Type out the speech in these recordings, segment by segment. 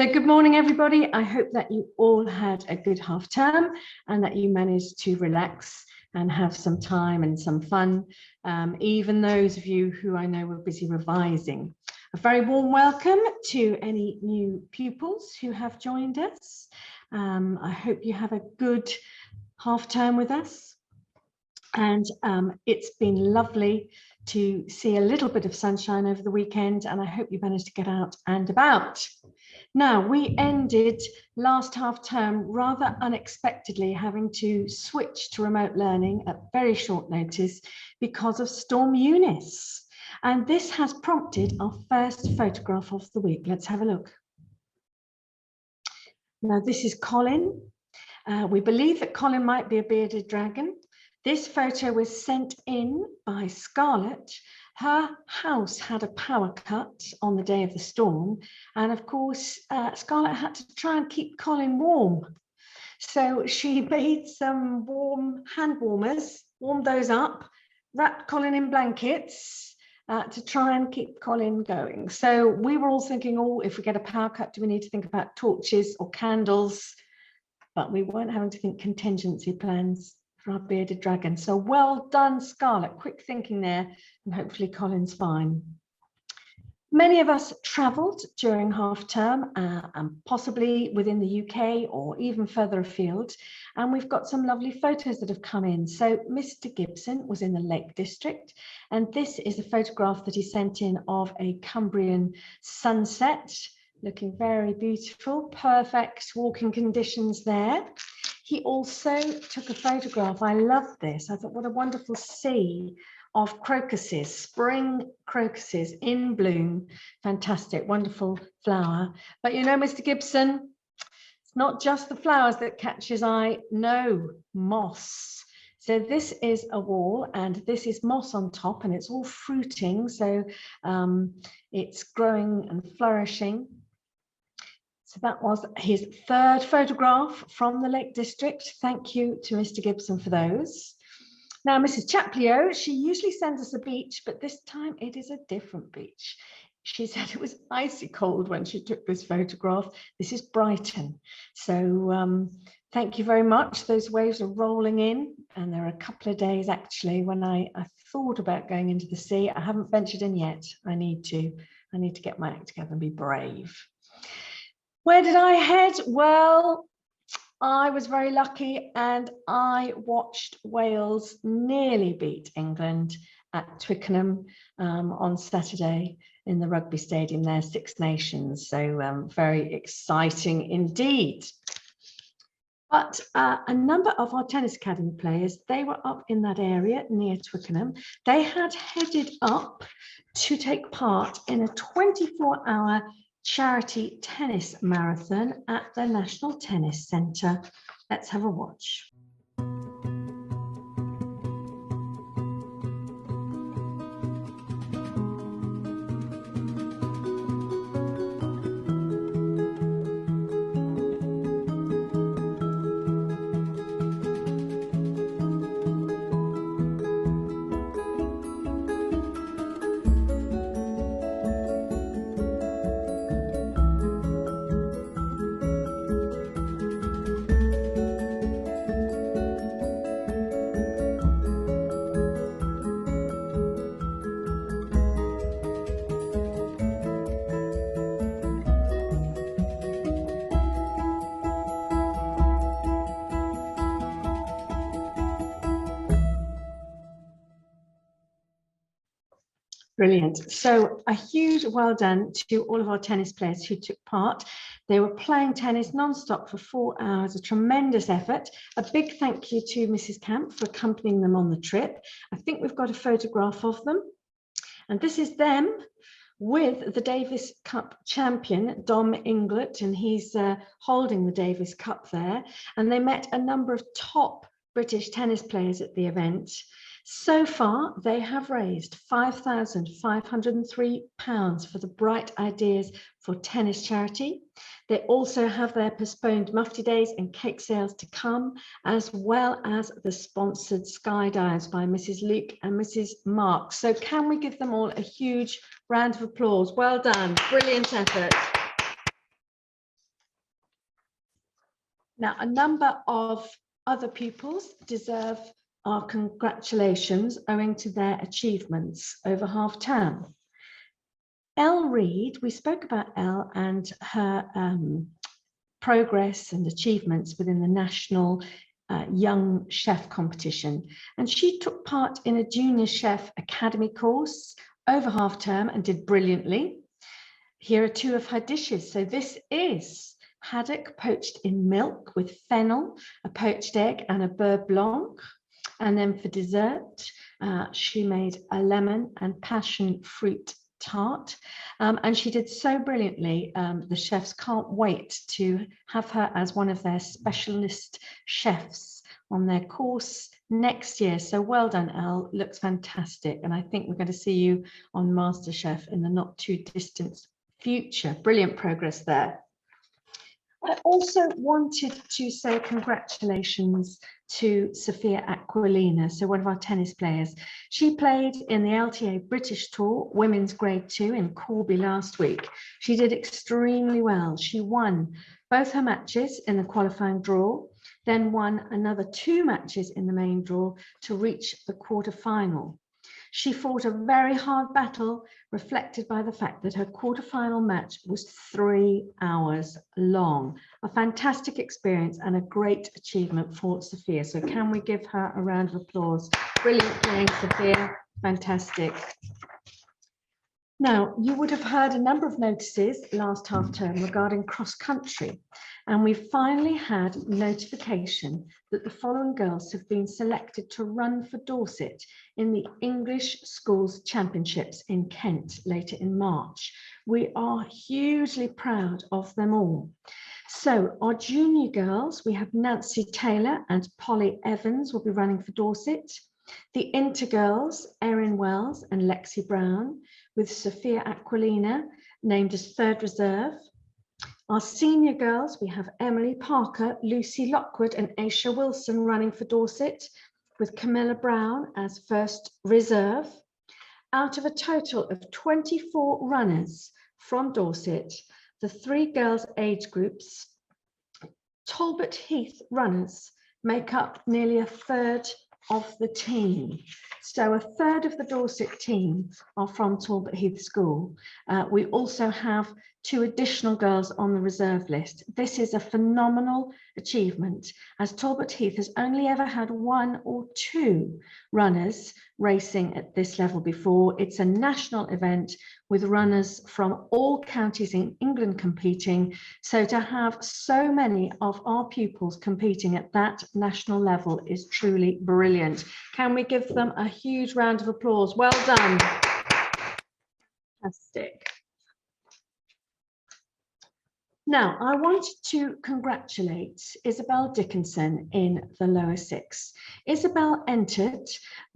So good morning, everybody. I hope that you all had a good half term and that you managed to relax and have some time and some fun, even those of you who I know were busy revising. A very warm welcome to any new pupils who have joined us. I hope you have a good half term with us. And it's been lovely to see a little bit of sunshine over the weekend, and I hope you managed to get out and about. Now, we ended last half term rather unexpectedly having to switch to remote learning at very short notice because of Storm Eunice. And this has prompted our first photograph of the week. Let's have a look. Now, this is Colin. We believe that Colin might be a bearded dragon. This photo was sent in by Scarlett. Her house had a power cut on the day of the storm. And of course, Scarlett had to try and keep Colin warm. So she made some warm hand warmers, warmed those up, wrapped Colin in blankets to try and keep Colin going. So we were all thinking, oh, if we get a power cut, do we need to think about torches or candles? But we weren't having to think contingency plans for our bearded dragon. So well done, Scarlett. Quick thinking there, and hopefully Colin's fine. Many of us travelled during half term and possibly within the UK or even further afield. And we've got some lovely photos that have come in. So Mr. Gibson was in the Lake District, and this is a photograph that he sent in of a Cumbrian sunset, looking very beautiful, perfect walking conditions there. He also took a photograph. I love this. I thought, what a wonderful sea of crocuses, spring crocuses in bloom. Fantastic, wonderful flower. But you know, Mr. Gibson, it's not just the flowers that catch his eye. No, moss. So this is a wall and this is moss on top, and it's all fruiting. So it's growing and flourishing. So that was his third photograph from the Lake District. Thank you to Mr. Gibson for those. Now, Mrs. Chaplio, she usually sends us a beach, but this time it is a different beach. She said it was icy cold when she took this photograph. This is Brighton. So thank you very much. Those waves are rolling in, and there are a couple of days actually when I thought about going into the sea. I haven't ventured in yet. I need to get my act together and be brave. Where did I head? Well, I was very lucky and I watched Wales nearly beat England at Twickenham on Saturday in the rugby stadium there, Six Nations. So very exciting indeed. But a number of our tennis academy players, they were up in that area near Twickenham. They had headed up to take part in a 24-hour charity tennis marathon at the National Tennis Centre. Let's have a watch. Brilliant. So a huge well done to all of our tennis players who took part. They were playing tennis non-stop for 4 hours, a tremendous effort. A big thank you to Mrs. Camp for accompanying them on the trip. I think we've got a photograph of them. And this is them with the Davis Cup champion, Dom Inglett, and he's holding the Davis Cup there. And they met a number of top British tennis players at the event. So far, they have raised £5,503 for the Bright Ideas for Tennis charity. They also have their postponed mufti days and cake sales to come, as well as the sponsored skydives by Mrs. Luke and Mrs. Mark. So can we give them all a huge round of applause? Well done, brilliant effort. Now, a number of other pupils deserve our congratulations owing to their achievements over half term. Elle Reid, we spoke about Elle and her progress and achievements within the National Young Chef Competition. And she took part in a Junior Chef Academy course over half term and did brilliantly. Here are two of her dishes. So this is haddock poached in milk with fennel, a poached egg and a beurre blanc. And then for dessert, she made a lemon and passion fruit tart. And she did so brilliantly. The chefs can't wait to have her as one of their specialist chefs on their course next year. So well done, Elle. Looks fantastic. And I think we're going to see you on MasterChef in the not too distant future. Brilliant progress there. I also wanted to say congratulations to Sophia Aquilina, so one of our tennis players. She played in the LTA British Tour Women's Grade 2 in Corby last week. She did extremely well. She won both her matches in the qualifying draw, then won another 2 matches in the main draw to reach the quarterfinal. She fought a very hard battle, reflected by the fact that her quarterfinal match was 3 hours long. A fantastic experience and a great achievement for Sophia. So can we give her a round of applause? Brilliant playing, Sophia. Fantastic. Now, you would have heard a number of notices last half term regarding cross country, and we finally had notification that the following girls have been selected to run for Dorset in the English Schools Championships in Kent later in March. We are hugely proud of them all. So our junior girls, we have Nancy Taylor and Polly Evans will be running for Dorset. The inter girls, Erin Wells and Lexi Brown, with Sophia Aquilina named as 3rd reserve. Our senior girls, we have Emily Parker, Lucy Lockwood and Aisha Wilson running for Dorset, with Camilla Brown as 1st reserve. Out of a total of 24 runners from Dorset, the 3 girls' age groups, Talbot Heath runners make up nearly a third of the team. So a third of the Dorset team are from Talbot Heath School. We also have 2 additional girls on the reserve list. This is a phenomenal achievement, as Talbot Heath has only ever had 1 or 2 runners racing at this level before. It's a national event with runners from all counties in England competing. So to have so many of our pupils competing at that national level is truly brilliant. Can we give them a huge round of applause? Well done. Fantastic. Now, I want to congratulate Isabel Dickinson in the lower 6. Isabel entered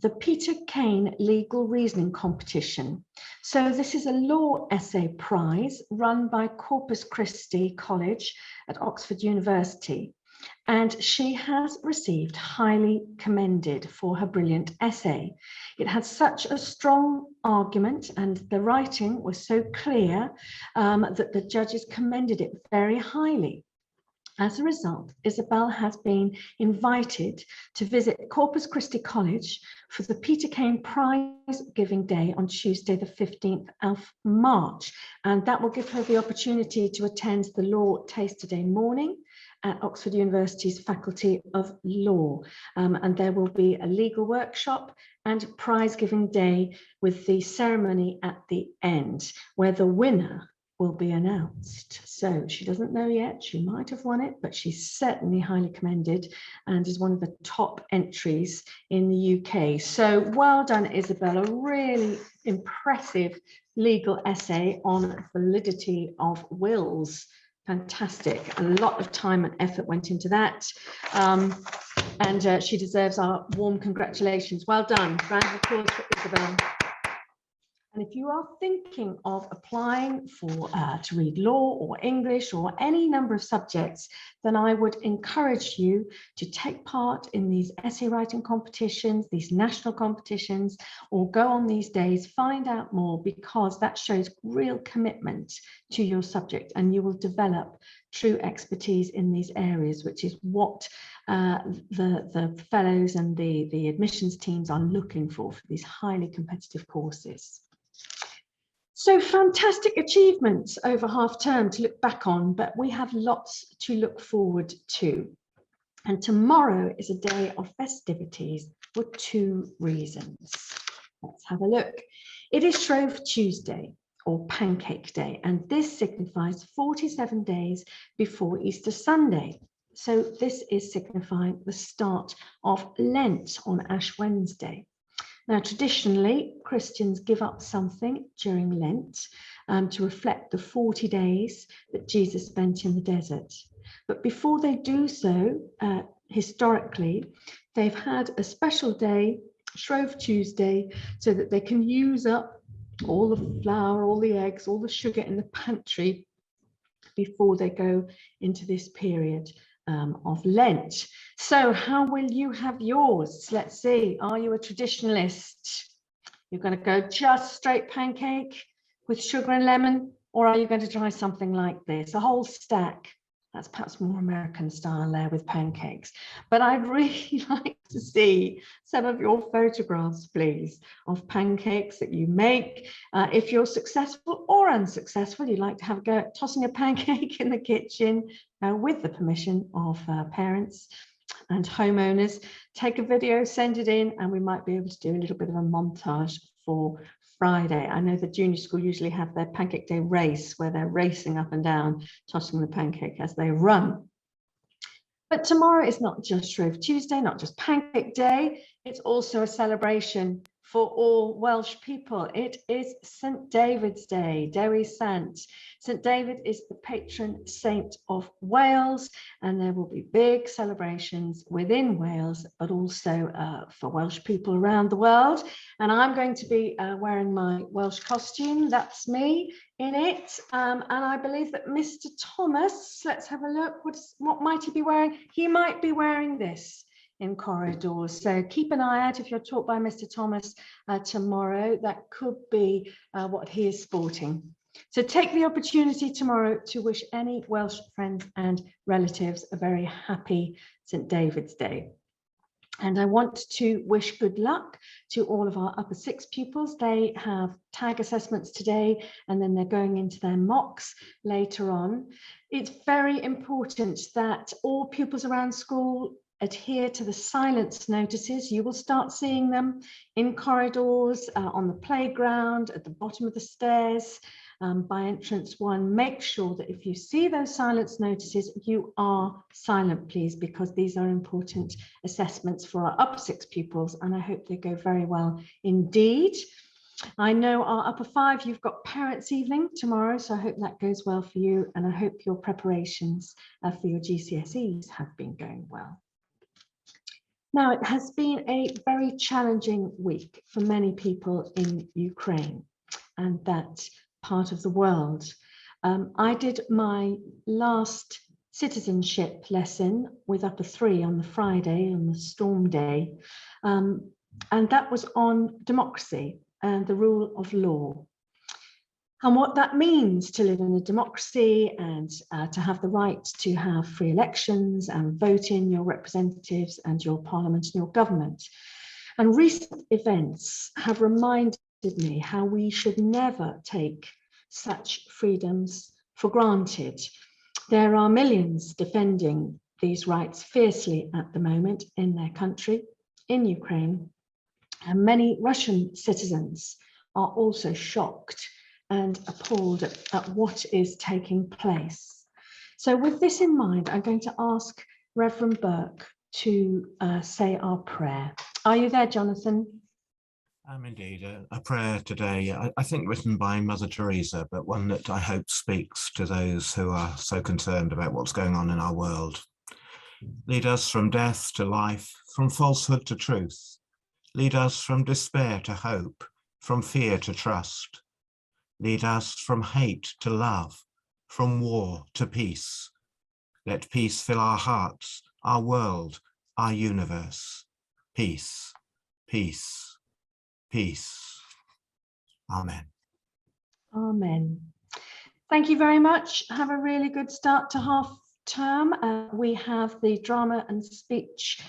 the Peter Kane Legal Reasoning Competition. So this is a law essay prize run by Corpus Christi College at Oxford University. And she has received highly commended for her brilliant essay. It had such a strong argument and the writing was so clear that the judges commended it very highly. As a result, Isabel has been invited to visit Corpus Christi College for the Peter Kane Prize Giving Day on Tuesday, the 15th of March. And that will give her the opportunity to attend the Law Taster Day morning at Oxford University's Faculty of Law. And there will be a legal workshop and prize giving day with the ceremony at the end, where the winner will be announced. So she doesn't know yet, she might have won it, but she's certainly highly commended and is one of the top entries in the UK. So well done, Isabel, a really impressive legal essay on validity of wills. Fantastic, a lot of time and effort went into that. And she deserves our warm congratulations. Well done, round of applause for Isabel. And if you are thinking of applying for to read law or English or any number of subjects, then I would encourage you to take part in these essay writing competitions, these national competitions, or go on these days, find out more, because that shows real commitment to your subject, and you will develop true expertise in these areas, which is what the fellows and the admissions teams are looking for these highly competitive courses. So fantastic achievements over half term to look back on, but we have lots to look forward to. And tomorrow is a day of festivities for 2 reasons. Let's have a look. It is Shrove Tuesday, or Pancake Day, and this signifies 47 days before Easter Sunday. So this is signifying the start of Lent on Ash Wednesday. Now, traditionally, Christians give up something during Lent to reflect the 40 days that Jesus spent in the desert. But before they do so, historically, they've had a special day, Shrove Tuesday, so that they can use up all the flour, all the eggs, all the sugar in the pantry before they go into this period of Lent. So how will you have yours? Let's see. Are you a traditionalist? You're going to go just straight pancake with sugar and lemon, or are you going to try something like this, a whole stack? That's perhaps more American style there with pancakes. But I'd really like to see some of your photographs, please, of pancakes that you make. If you're successful or unsuccessful, you'd like to have a go at tossing a pancake in the kitchen with the permission of parents and homeowners. Take a video, send it in, and we might be able to do a little bit of a montage for Friday. I know the junior school usually have their pancake day race where they're racing up and down, tossing the pancake as they run. But tomorrow is not just Shrove Tuesday, not just Pancake Day, it's also a celebration for all Welsh people. It is St. David's Day, Dewi Sant. St. David is the patron saint of Wales, and there will be big celebrations within Wales, but also for Welsh people around the world. And I'm going to be wearing my Welsh costume. That's me in it. And I believe that Mr. Thomas, let's have a look. What might he be wearing? He might be wearing this in corridors. So keep an eye out if you're taught by Mr. Thomas tomorrow. That could be what he is sporting. So take the opportunity tomorrow to wish any Welsh friends and relatives a very happy St. David's Day. And I want to wish good luck to all of our upper 6 pupils. They have tag assessments today, and then they're going into their mocks later on. It's very important that all pupils around school adhere to the silence notices. You will start seeing them in corridors, on the playground, at the bottom of the stairs, by entrance 1. Make sure that if you see those silence notices, you are silent, please, because these are important assessments for our upper 6 pupils, and I hope they go very well indeed. I know our upper 5, you've got parents' evening tomorrow, so I hope that goes well for you, and I hope your preparations for your GCSEs have been going well. Now, it has been a very challenging week for many people in Ukraine and that part of the world. I did my last citizenship lesson with upper 3 on the Friday, on the storm day, and that was on democracy and the rule of law, and what that means to live in a democracy and to have the right to have free elections and vote in your representatives and your parliament and your government. And recent events have reminded me how we should never take such freedoms for granted. There are millions defending these rights fiercely at the moment in their country, in Ukraine, and many Russian citizens are also shocked and appalled at what is taking place. So with this in mind, I'm going to ask Reverend Burke to say our prayer. Are you there, Jonathan? I'm indeed. A prayer today, I think written by Mother Teresa, but one that I hope speaks to those who are so concerned about what's going on in our world. Lead us from death to life, from falsehood to truth. Lead us from despair to hope, from fear to trust. Lead us from hate to love, from war to peace. Let peace fill our hearts, our world, our universe. Peace, peace, peace. Amen. Amen. Thank you very much. Have a really good start to half term. We have the drama and speech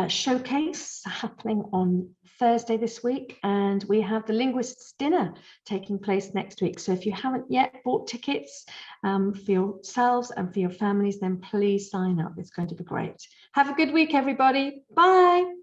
showcase happening on Thursday this week, and we have the linguists dinner taking place next week. So if you haven't yet bought tickets for yourselves and for your families, then please sign up. It's going to be great. Have a good week, everybody. Bye.